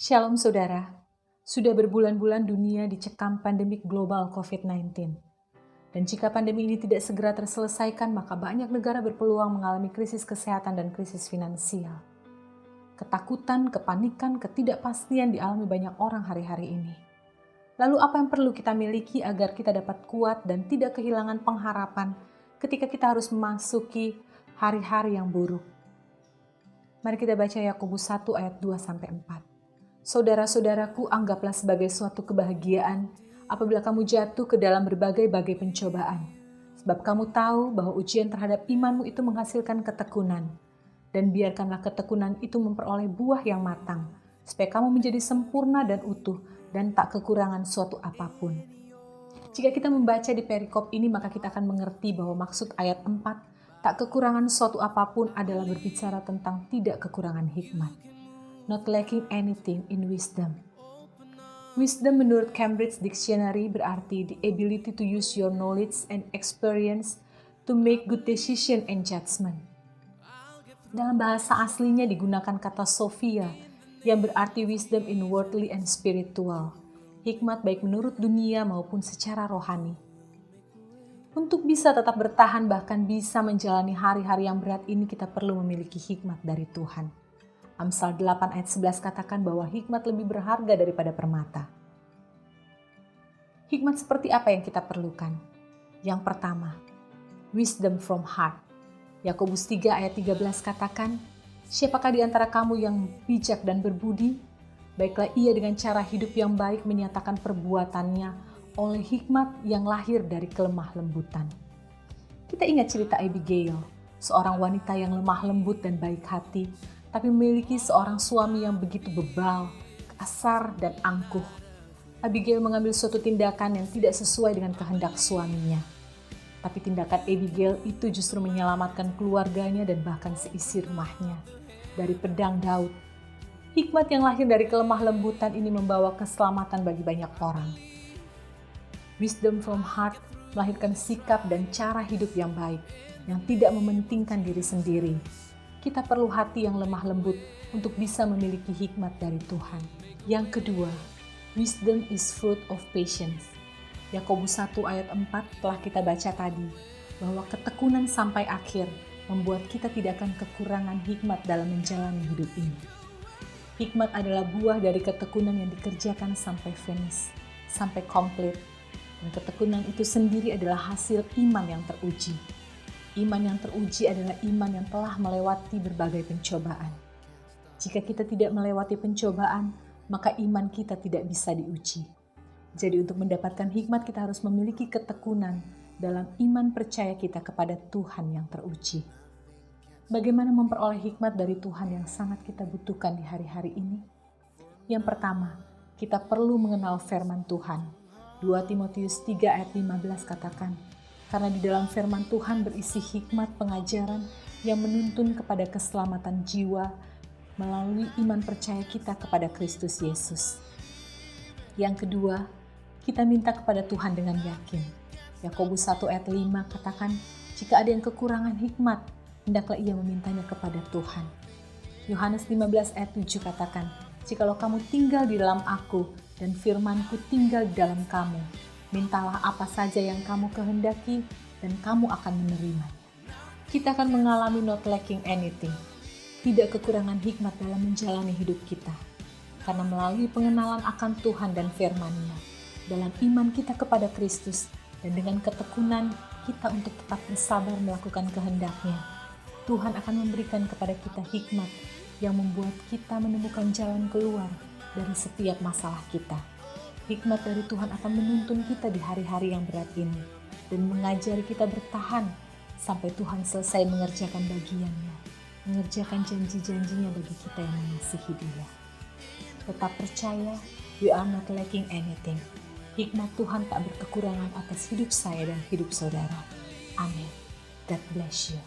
Shalom saudara, sudah berbulan-bulan dunia dicekam pandemik global COVID-19. Dan jika pandemi ini tidak segera terselesaikan, maka banyak negara berpeluang mengalami krisis kesehatan dan krisis finansial. Ketakutan, kepanikan, ketidakpastian dialami banyak orang hari-hari ini. Lalu apa yang perlu kita miliki agar kita dapat kuat dan tidak kehilangan pengharapan ketika kita harus memasuki hari-hari yang buruk? Mari kita baca Yakobus 1 ayat 2-4. Saudara-saudaraku, anggaplah sebagai suatu kebahagiaan apabila kamu jatuh ke dalam berbagai-bagai pencobaan. Sebab kamu tahu bahwa ujian terhadap imanmu itu menghasilkan ketekunan. Dan biarkanlah ketekunan itu memperoleh buah yang matang, supaya kamu menjadi sempurna dan utuh dan tak kekurangan suatu apapun. Jika kita membaca di perikop ini, maka kita akan mengerti bahwa maksud ayat 4, tak kekurangan suatu apapun adalah berbicara tentang tidak kekurangan hikmat. Not lacking anything in wisdom. Wisdom menurut Cambridge Dictionary berarti the ability to use your knowledge and experience to make good decision and judgment. Dalam bahasa aslinya digunakan kata Sophia yang berarti wisdom in worldly and spiritual. Hikmat baik menurut dunia maupun secara rohani. Untuk bisa tetap bertahan bahkan bisa menjalani hari-hari yang berat ini, kita perlu memiliki hikmat dari Tuhan. Amsal 8 ayat 11 katakan bahwa hikmat lebih berharga daripada permata. Hikmat seperti apa yang kita perlukan? Yang pertama, wisdom from heart. Yakobus 3 ayat 13 katakan, siapakah di antara kamu yang bijak dan berbudi? Baiklah ia dengan cara hidup yang baik menyatakan perbuatannya oleh hikmat yang lahir dari kelemah lembutan. Kita ingat cerita Abigail, seorang wanita yang lemah lembut dan baik hati, tapi memiliki seorang suami yang begitu bebal, kasar, dan angkuh. Abigail mengambil suatu tindakan yang tidak sesuai dengan kehendak suaminya. Tapi tindakan Abigail itu justru menyelamatkan keluarganya dan bahkan seisi rumahnya dari pedang Daud. Hikmat yang lahir dari kelemah lembutan ini membawa keselamatan bagi banyak orang. Wisdom from heart melahirkan sikap dan cara hidup yang baik, yang tidak mementingkan diri sendiri. Kita perlu hati yang lemah lembut untuk bisa memiliki hikmat dari Tuhan. Yang kedua, wisdom is fruit of patience. Yakobus 1 ayat 4 telah kita baca tadi, bahwa ketekunan sampai akhir membuat kita tidak akan kekurangan hikmat dalam menjalani hidup ini. Hikmat adalah buah dari ketekunan yang dikerjakan sampai finish, sampai komplit. Dan ketekunan itu sendiri adalah hasil iman yang teruji. Iman yang teruji adalah iman yang telah melewati berbagai pencobaan. Jika kita tidak melewati pencobaan, maka iman kita tidak bisa diuji. Jadi untuk mendapatkan hikmat kita harus memiliki ketekunan dalam iman percaya kita kepada Tuhan yang teruji. Bagaimana memperoleh hikmat dari Tuhan yang sangat kita butuhkan di hari-hari ini? Yang pertama, kita perlu mengenal firman Tuhan. 2 Timotius 3 ayat 15 katakan, karena di dalam firman Tuhan berisi hikmat pengajaran yang menuntun kepada keselamatan jiwa melalui iman percaya kita kepada Kristus Yesus. Yang kedua, kita minta kepada Tuhan dengan yakin. Yakobus 1 ayat 5 katakan, jika ada yang kekurangan hikmat, hendaklah ia memintanya kepada Tuhan. Yohanes 15 ayat 7 katakan, jikalau kamu tinggal di dalam aku dan firmanku tinggal di dalam kamu, mintalah apa saja yang kamu kehendaki dan kamu akan menerimanya. Kita akan mengalami not lacking anything, tidak kekurangan hikmat dalam menjalani hidup kita. Karena melalui pengenalan akan Tuhan dan firman-Nya, dalam iman kita kepada Kristus dan dengan ketekunan kita untuk tetap bersabar melakukan kehendak-Nya, Tuhan akan memberikan kepada kita hikmat yang membuat kita menemukan jalan keluar dari setiap masalah kita. Hikmat dari Tuhan akan menuntun kita di hari-hari yang berat ini dan mengajari kita bertahan sampai Tuhan selesai mengerjakan bagiannya, mengerjakan janji-janjinya bagi kita yang mengasihi Dia. Tetap percaya, we are not lacking anything. Hikmat Tuhan tak berkekurangan atas hidup saya dan hidup saudara. Amin. God bless you.